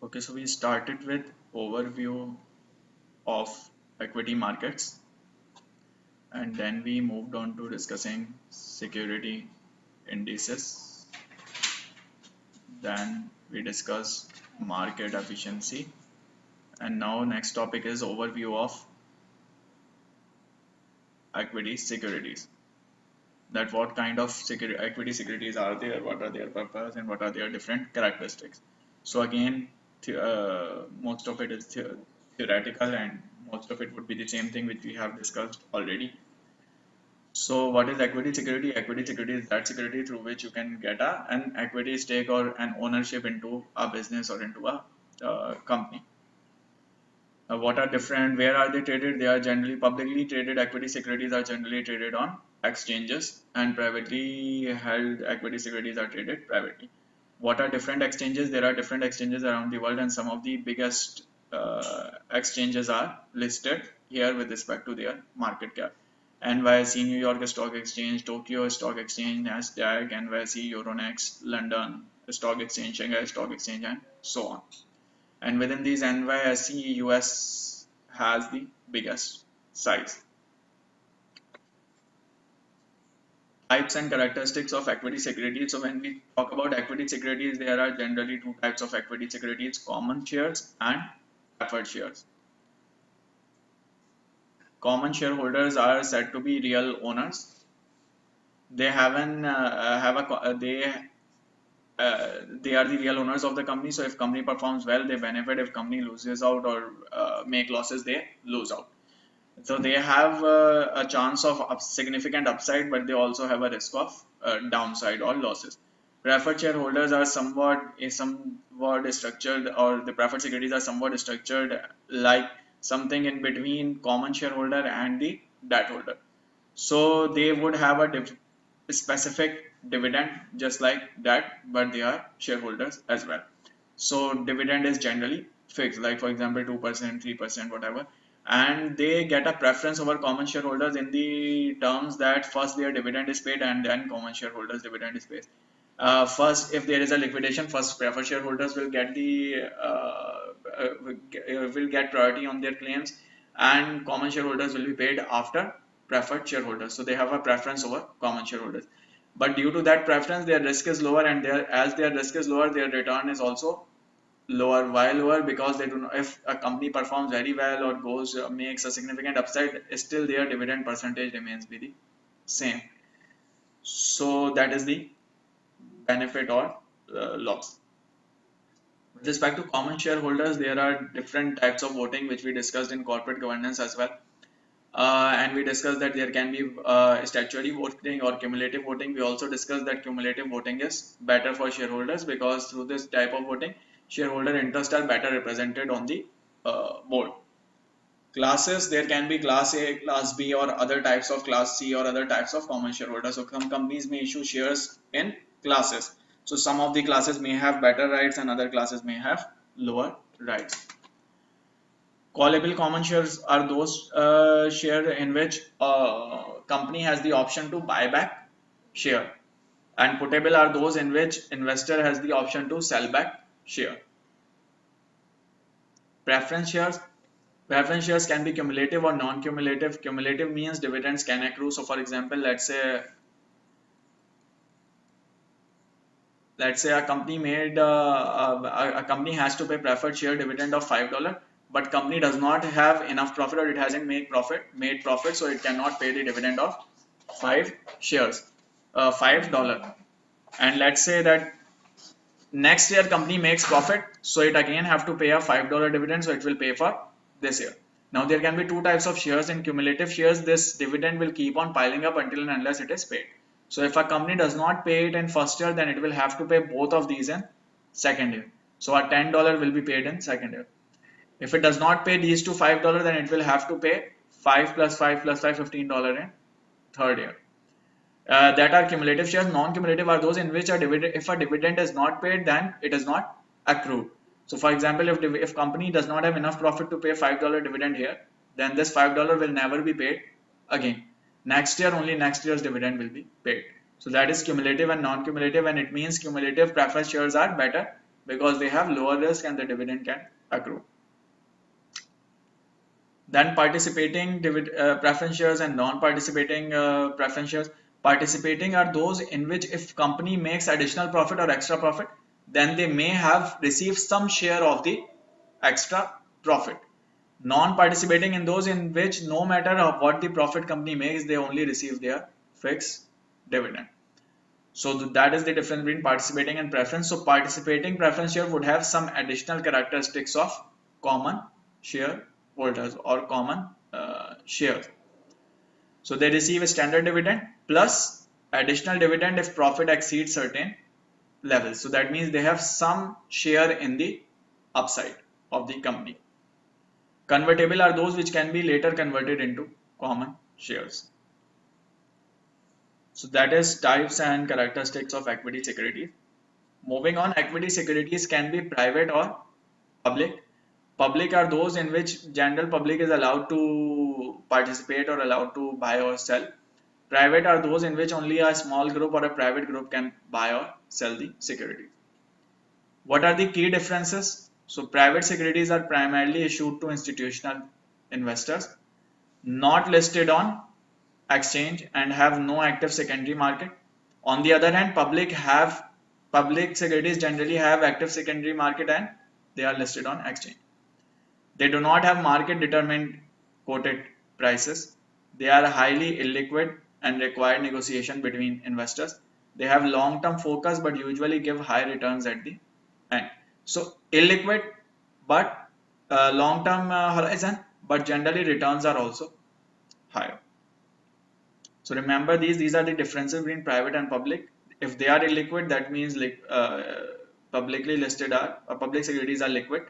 Okay, so we started with overview of equity markets, and then we moved on to discussing security indices. Then we discussed market efficiency, and now next topic is overview of equity securities. That what kind of equity securities are there, what are their purpose, and what are their different characteristics. So again, most of it is theoretical, and most of it would be the same thing which we have discussed already. So what is equity security? Equity security is that security through which you can get an equity stake or an ownership into a business or into a company. What are different? Where are they traded? They are generally publicly traded. Equity securities are generally traded on exchanges, and privately held equity securities are traded privately. What are different exchanges? There are different exchanges around the world, and some of the biggest exchanges are listed here with respect to their market cap. NYSE, New York Stock Exchange, Tokyo Stock Exchange, Nasdaq, NYSE, Euronext, London Stock Exchange, Shanghai Stock Exchange, and so on. And within these, NYSE US has the biggest size. Types and characteristics of equity securities. So when we talk about equity securities, there are generally two types of equity securities: common shares and preferred shares. Common shareholders are said to be real owners. They haven't have a they are the real owners of the company. So if company performs well, they benefit. If company loses out or make losses, they lose out. So they have a chance of significant upside, but they also have a risk of downside or losses. Preferred shareholders are somewhat structured, or the preferred securities are somewhat structured like something in between common shareholder and the debt holder. So they would have a specific dividend just like that, but they are shareholders as well. So dividend is generally fixed, like for example 2%, 3%, whatever, and they get a preference over common shareholders in the terms that first their dividend is paid and then common shareholders dividend is paid. First, if there is a liquidation, first preferred shareholders will get the will get priority on their claims, and common shareholders will be paid after preferred shareholders. So they have a preference over common shareholders. But due to that preference, their risk is lower, and as their risk is lower, their return is also lower. Why lower? Because they do not, if a company performs very well or goes makes a significant upside, still their dividend percentage remains be the same. So that is the benefit or loss. With respect to common shareholders, there are different types of voting which we discussed in corporate governance as well. And we discussed that there can be statutory voting or cumulative voting. We also discussed that cumulative voting is better for shareholders because through this type of voting, shareholder interests are better represented on the board. Classes, there can be class A, class B, or other types of class C or other types of common shareholders. So some companies may issue shares in classes. So some of the classes may have better rights and other classes may have lower rights. Callable common shares are those shares in which a company has the option to buy back share, and puttable are those in which investor has the option to sell back share. Preference shares. Preference shares can be cumulative or non-cumulative. Cumulative means dividends can accrue. So for example, let's say a company made a company has to pay preferred share dividend of $5, but company does not have enough profit or it hasn't made profit, so it cannot pay the dividend of 5 shares, $5. And let's say that next year company makes profit, so it again have to pay a $5 dividend, so it will pay for this year. Now there can be two types of shares. In cumulative shares, this dividend will keep on piling up until and unless it is paid. So if a company does not pay it in first year, then it will have to pay both of these in second year. So a $10 will be paid in second year. If it does not pay these two $5, then it will have to pay 5 plus 5 plus 5, $15 in third year. That are cumulative shares. Non-cumulative are those in which if a dividend is not paid, then it is not accrued. So for example, if company does not have enough profit to pay $5 dividend here, then this $5 will never be paid again. Next year, only next year's dividend will be paid. So that is cumulative and non-cumulative, and it means cumulative preference shares are better because they have lower risk and the dividend can accrue. Then participating preference shares and non-participating preference shares. Participating are those in which if company makes additional profit or extra profit, then they may have received some share of the extra profit. Non-participating in those in which no matter what the profit company makes, they only receive their fixed dividend. So that is the difference between participating and preference. So participating preference share would have some additional characteristics of common shareholders or common shares. So they receive a standard dividend plus additional dividend if profit exceeds certain levels. So that means they have some share in the upside of the company. Convertible are those which can be later converted into common shares. So that is types and characteristics of equity securities. Moving on, equity securities can be private or public. Public are those in which general public is allowed to participate or allowed to buy or sell. Private are those in which only a small group or a private group can buy or sell the securities. What are the key differences? So private securities are primarily issued to institutional investors, not listed on exchange and have no active secondary market. On the other hand, public securities generally have active secondary market and they are listed on exchange. They do not have market determined quoted prices. They are highly illiquid and require negotiation between investors. They have long term focus but usually give high returns at the end. So illiquid but long term horizon, but generally returns are also higher. So remember these are the differences between private and public. If they are illiquid, that means like publicly listed are public securities are liquid.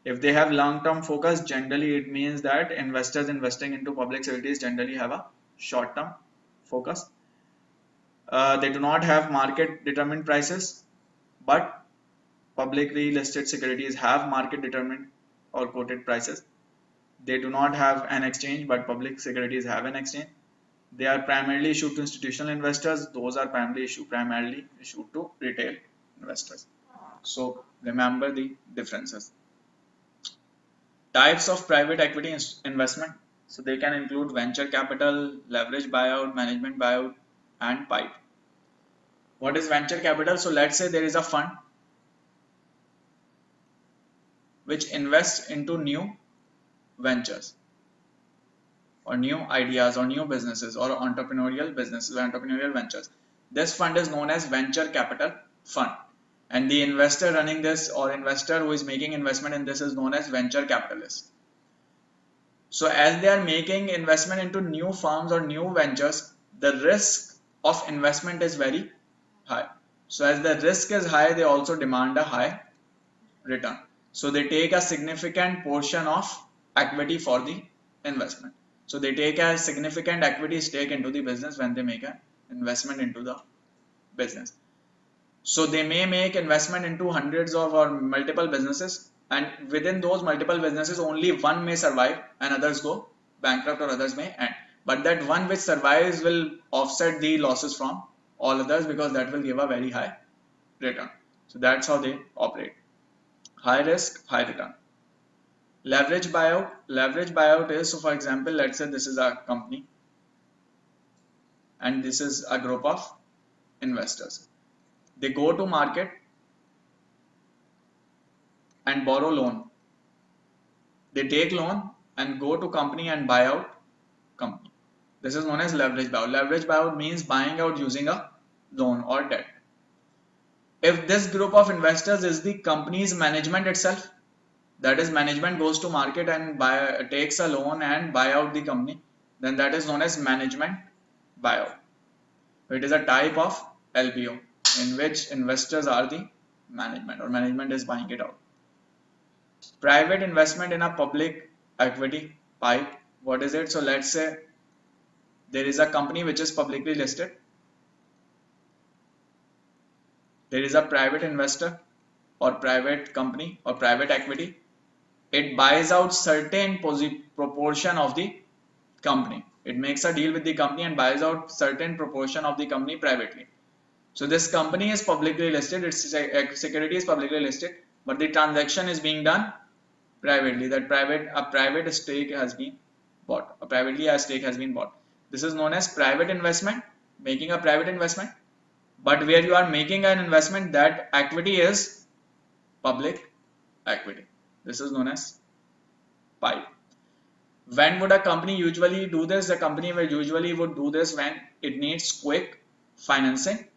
If they have long-term focus, generally it means that investors investing into public securities generally have a short-term focus. They do not have market determined prices, but publicly listed securities have market determined or quoted prices. They do not have an exchange, but public securities have an exchange. They are primarily issued to institutional investors. Those are primarily issued to retail investors. So remember the differences. Types of private equity investment. So they can include venture capital, leverage buyout, management buyout, and PIPE. What is venture capital? So let's say there is a fund which invests into new ventures or new ideas or new businesses or entrepreneurial businesses or entrepreneurial ventures. This fund is known as venture capital fund, and the investor running this or investor who is making investment in this is known as venture capitalist. So as they are making investment into new firms or new ventures, the risk of investment is very high. So as the risk is high, they also demand a high return. So they take a significant portion of equity for the investment. So they take a significant equity stake into the business when they make an investment into the business. So they may make investment into hundreds of or multiple businesses, and within those multiple businesses only one may survive and others go bankrupt or others may end. But that one which survives will offset the losses from all others because that will give a very high return. So that's how they operate. High risk, high return. Leverage buyout. Leverage buyout is, so for example, let's say this is a company and this is a group of investors. They go to market and borrow loan. They take loan and go to company and buy out company. This is known as leverage buyout. Leverage buyout means buying out using a loan or debt. If this group of investors is the company's management itself, that is management goes to market and takes a loan and buy out the company, then that is known as management buyout. It is a type of LBO in which investors are the management or management is buying it out. Private investment in a public equity PIPE. What is it? So let's say there is a company which is publicly listed. There is a private investor or private company or private equity. It buys out certain proportion of the company. It makes a deal with the company and buys out certain proportion of the company privately. So this company is publicly listed, its security is publicly listed, but the transaction is being done privately. That a private stake has been bought. A privately a stake has been bought. This is known as private investment, making a private investment. But where you are making an investment, that equity is public equity. This is known as PIPE. When would a company usually do this? The company will usually would do this when it needs quick financing.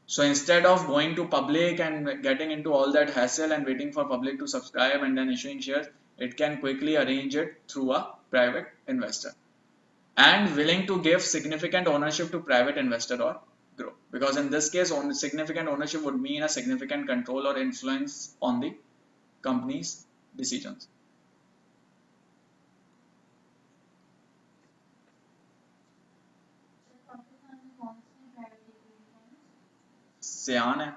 So instead of going to public and getting into all that hassle and waiting for public to subscribe and then issuing shares, it can quickly arrange it through a private investor and willing to give significant ownership to private investor or group. Because in this case, significant ownership would mean a significant control or influence on the company's decisions. Sian,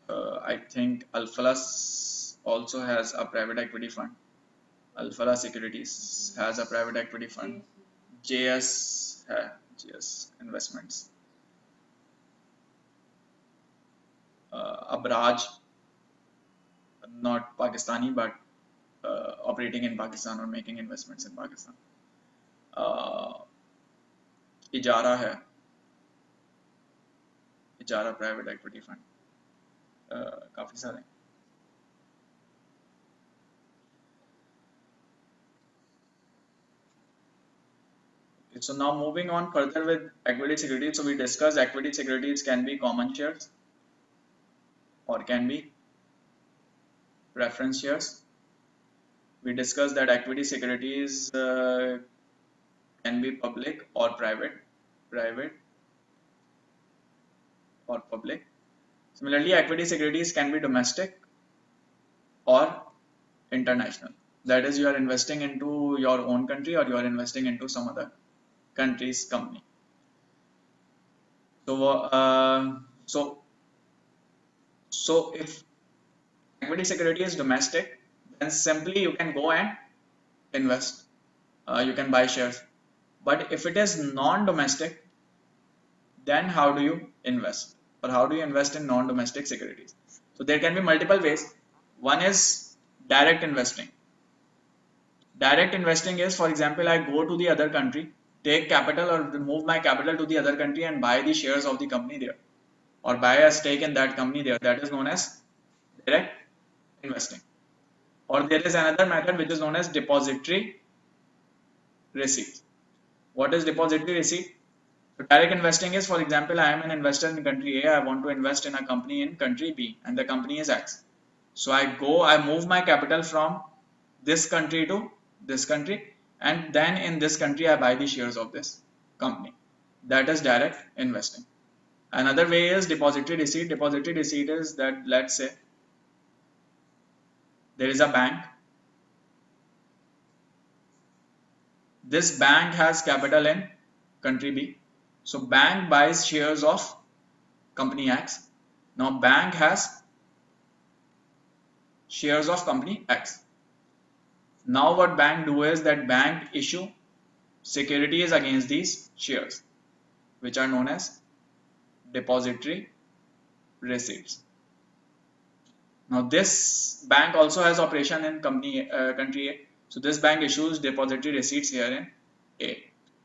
I think Alphalas also has a private equity fund. Alphala Securities has a private equity fund. JS Investments. Abraj, not Pakistani, but operating in Pakistan or making investments in Pakistan. Ijara है, Ijara private equity fund. काफी सारे. So now moving on further with equity securities. So we discussed equity securities can be common shares or can be preference shares. We discussed that equity securities can be public or private or public. Similarly, equity securities can be domestic or international. That is, you are investing into your own country or you are investing into some other country's company. So if equity security is domestic, then simply you can go and invest. You can buy shares. But if it is non-domestic, then how do you invest? Or how do you invest in non-domestic securities? So there can be multiple ways. One is direct investing. Direct investing is, for example, I go to the other country, take capital or move my capital to the other country and buy the shares of the company there, or buy a stake in that company there. That is known as direct investing. Or there is another method which is known as depository receipt. What is depository receipt? So direct investing is, for example, I am an investor in country A, I want to invest in a company in country B, and the company is X. So I move my capital from this country to this country, and then in this country I buy the shares of this company. That is direct investing. Another way is depository receipt. Depository receipt is that, let's say there is a bank. This bank has capital in country B. So bank buys shares of company X. Now bank has shares of company X. Now what bank do is that bank issue securities against these shares, which are known as depository receipts. Now this bank also has operation in country A. So this bank issues depository receipts here in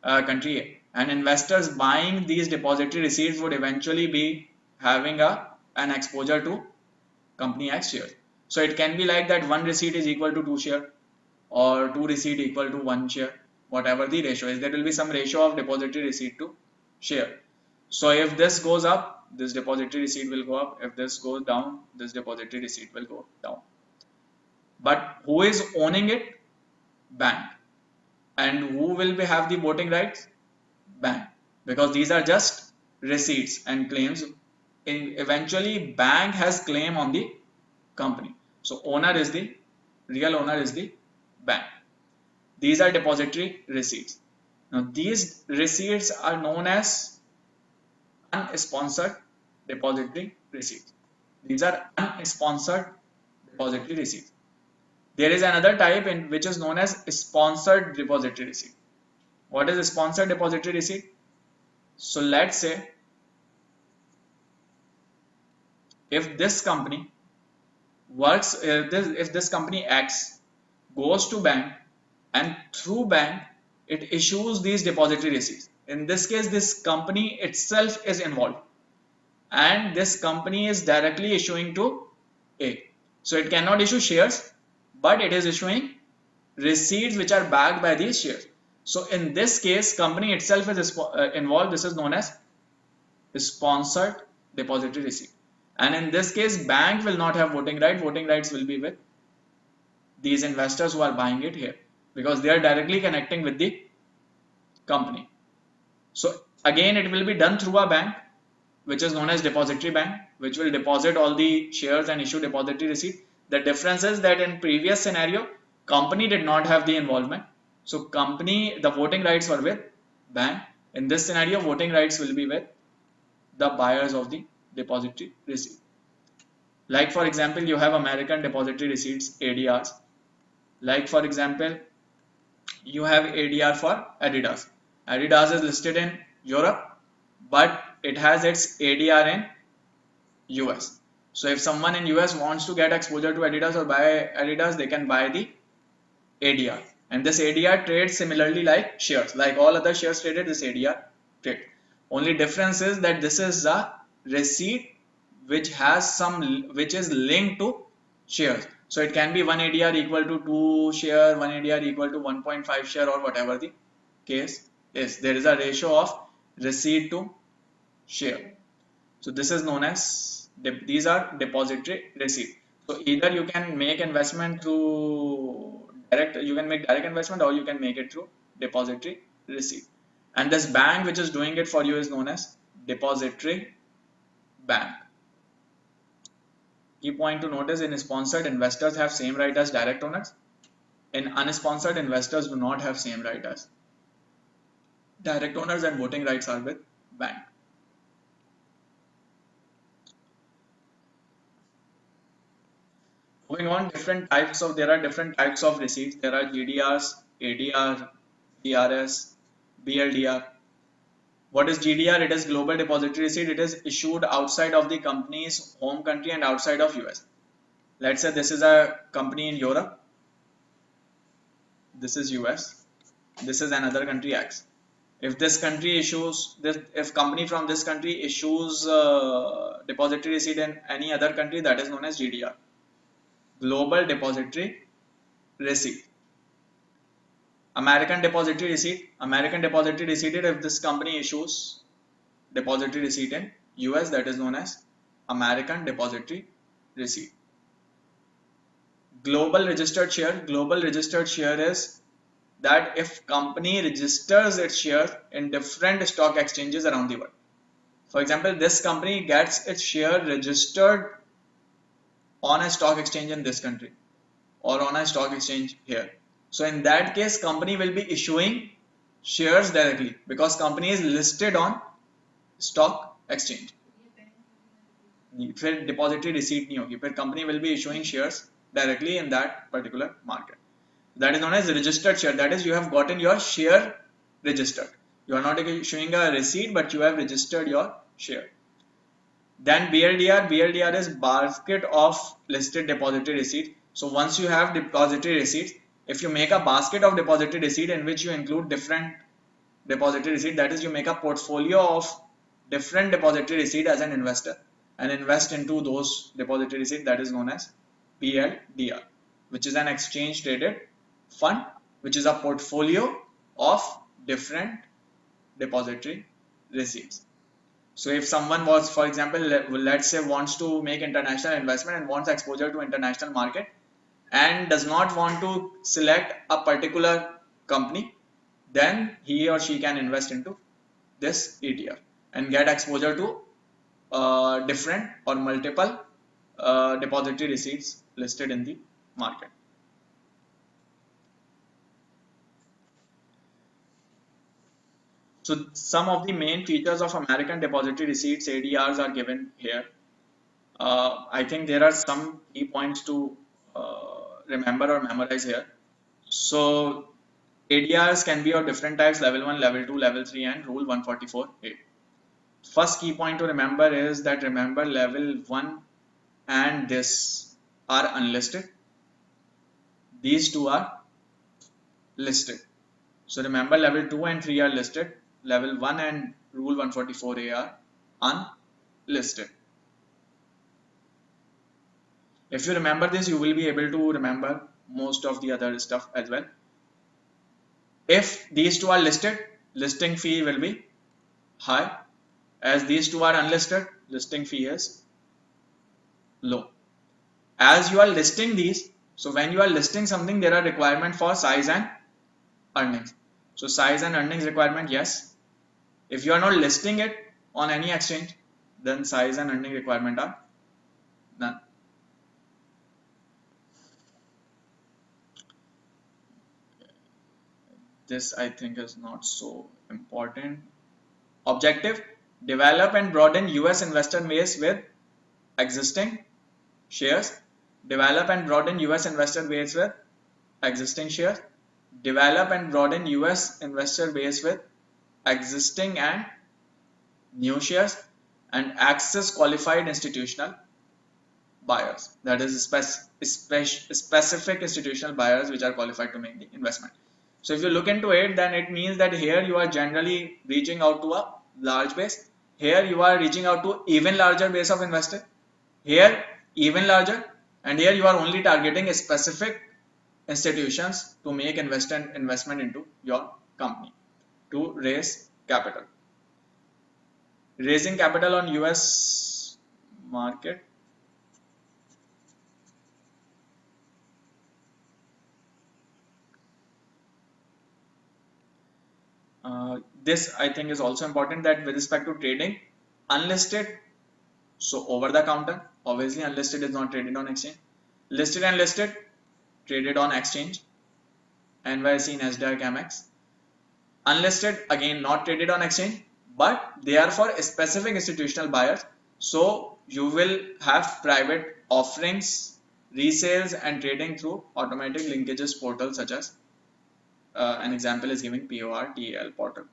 country A. And investors buying these depository receipts would eventually be having an exposure to company X shares. So it can be like that one receipt is equal to 2 share, or 2 receipt equal to 1 share, whatever the ratio is. There will be some ratio of depository receipt to share. So if this goes up, this depository receipt will go up. If this goes down, this depository receipt will go down. But who is owning it? Bank. And who will have the voting rights? Bank. Because these are just receipts and claims. Eventually bank has claim on the company. So real owner is the bank. These are depository receipts. Now these receipts are known as unsponsored depository receipts. These are unsponsored depository receipts. There is another type in which is known as sponsored depository receipt. What is a sponsored depository receipt? So let's say if this company works, if this company X goes to bank and through bank it issues these depository receipts. In this case, this company itself is involved and this company is directly issuing to A. So it cannot issue shares, but it is issuing receipts which are backed by these shares. So in this case, company itself is involved. This is known as sponsored depository receipt. And in this case, bank will not have voting right. Voting rights will be with these investors who are buying it here because they are directly connecting with the company. So again, it will be done through a bank which is known as depository bank, which will deposit all the shares and issue depository receipt. The difference is that in previous scenario, company did not have the involvement. So company, the voting rights were with bank. In this scenario, voting rights will be with the buyers of the depository receipt. Like for example, you have American depository receipts, ADRs. Like for example, you have ADR for Adidas. Adidas is listed in Europe, but it has its ADR in US. So if someone in US wants to get exposure to Adidas or buy Adidas, they can buy the ADR. And this ADR trades similarly like shares. Like all other shares traded, this ADR trade. Only difference is that this is a receipt which is linked to shares. So it can be 1 ADR equal to 2 share, 1 ADR equal to 1.5 share or whatever the case is. There is a ratio of receipt to share. So this is known as, these are depository receipt. So either you can make investment through you can make direct investment or you can make it through depository receipt. And this bank which is doing it for you is known as depository bank. Key point to notice, in sponsored, investors have same right as direct owners. In unsponsored, investors do not have same right as direct owners and voting rights are with bank. Moving on, there are different types of receipts. There are GDRs, ADR, DRS, BLDR. What is GDR? It is Global Depository Receipt. It is issued outside of the company's home country and outside of US. Let's say this is a company in Europe. This is US. This is another country X. If this country issues if company from this country issues depository receipt in any other country, that is known as GDR. Global Depository Receipt. American Depository Receipt. American Depository Receipt is if this company issues depository receipt in US, that is known as American Depository Receipt. Global Registered Share. Global Registered Share is that if company registers its shares in different stock exchanges around the world. For example, this company gets its share registered on a stock exchange in this country or on a stock exchange here. So in that case, company will be issuing shares directly because company is listed on stock exchange. फिर depository receipt नहीं होगी, फिर company will be issuing shares directly in that particular market. That is known as registered share. That is, you have gotten your share registered. You are not issuing a receipt, but you have registered your share. Then BLDR. BLDR is basket of listed depository receipt. So once you have depository receipts, if you make a basket of depository receipt in which you include different depository receipt, that is, you make a portfolio of different depository receipt as an investor and invest into those depository receipt, that is known as BLDR, which is an exchange traded fund, which is a portfolio of different depository receipts. So if someone was, for example, let's say wants to make international investment and wants exposure to international market and does not want to select a particular company, then he or she can invest into this ETF and get exposure to different or multiple depository receipts listed in the market. So some of the main features of American Depository Receipts, ADRs, are given here. I think there are some key points to remember or memorize here. So ADRs can be of different types: level 1, level 2, level 3, and rule 144.8. First key point to remember is that remember level 1 and this are unlisted. These two are listed. So remember, level 2 and 3 are listed. Level 1 and rule 144A are unlisted. If you remember this, you will be able to remember most of the other stuff as well. If these two are listed, listing fee will be high. As these two are unlisted, listing fee is low. As you are listing these, so when you are listing something, there are requirement for size and earnings. So size and earnings requirement, yes. If you are not listing it on any exchange, then size and earning requirement are none. This I think is not so important. Objective: develop and broaden US investor base with existing shares. Develop and broaden US investor base with existing shares. Develop and broaden US investor base with existing and new shares, and access qualified institutional buyers, that is specific institutional buyers which are qualified to make the investment. So if you look into it, then it means that here you are generally reaching out to a large base. Here you are reaching out to even larger base of investor. Here even larger, and here you are only targeting specific institutions to make investment into your company to raise capital. Raising capital on US market. This I think is also important, that with respect to trading, unlisted, so over the counter, obviously unlisted is not traded on exchange. Listed and listed, traded on exchange, NYSE, Nasdaq, Amex. Unlisted, again not traded on exchange, but they are for specific institutional buyers. So you will have private offerings, resales and trading through automatic linkages portal, such as an example is giving PORTL portal.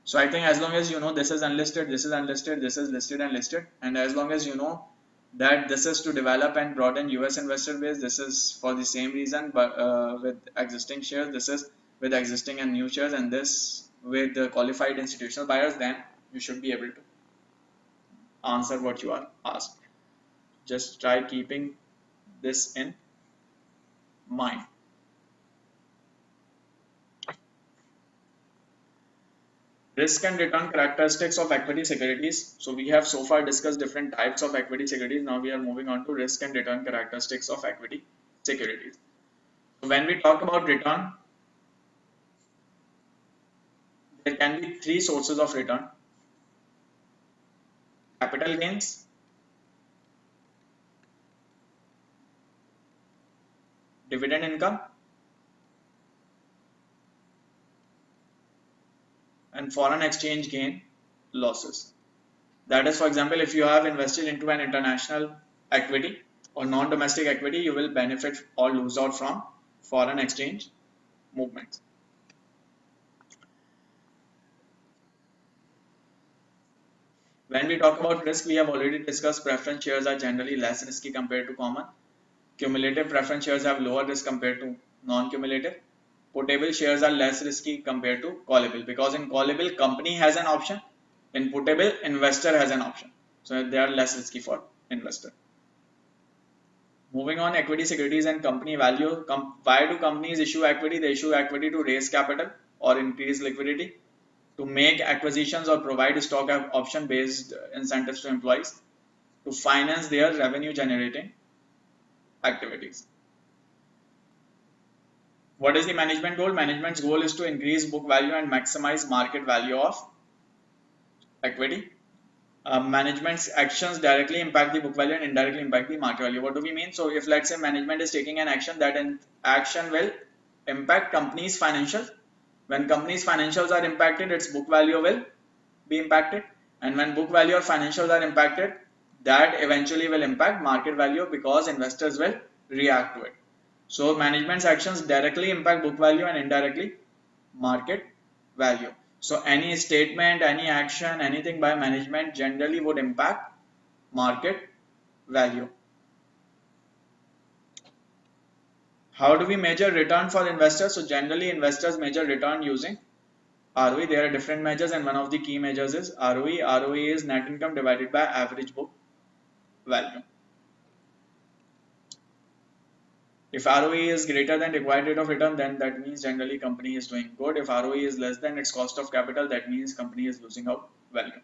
So I think as long as you know this is unlisted, this is unlisted, this is listed and listed, and as long as you know that this is to develop and broaden US investor base, this is for the same reason, but with existing shares, this is with existing and new shares, and this with the qualified institutional buyers, then you should be able to answer what you are asked. Just try keeping this in mind. Risk and return characteristics of equity securities. So we have so far discussed different types of equity securities. Now we are moving on to risk and return characteristics of equity securities. So when we talk about return, there can be three sources of return: capital gains, dividend income, and foreign exchange gain losses. That is, for example, if you have invested into an international equity or non-domestic equity, you will benefit or lose out from foreign exchange movements. When we talk about risk, we have already discussed preference shares are generally less risky compared to common. Cumulative preference shares have lower risk compared to non-cumulative. Putable shares are less risky compared to callable, because in callable company has an option, in putable investor has an option, so they are less risky for investor. Moving on, equity securities and company value. Why do companies issue equity? They issue equity to raise capital or increase liquidity, to make acquisitions or provide stock option based incentives to employees, to finance their revenue generating activities. What is the management goal? Management's goal is to increase book value and maximize market value of equity. Management's actions directly impact the book value and indirectly impact the market value. What do we mean? So if let's say management is taking an action, that action will impact company's financials. When company's financials are impacted, its book value will be impacted, and when book value or financials are impacted, that eventually will impact market value, because investors will react to it. So management's actions directly impact book value and indirectly market value. So any statement, any action, anything by management generally would impact market value. How do we measure return for investors? So generally investors measure return using ROE. There are different measures and one of the key measures is ROE. ROE is net income divided by average book value. If ROE is greater than required rate of return, then that means generally company is doing good. If ROE is less than its cost of capital, that means company is losing out value.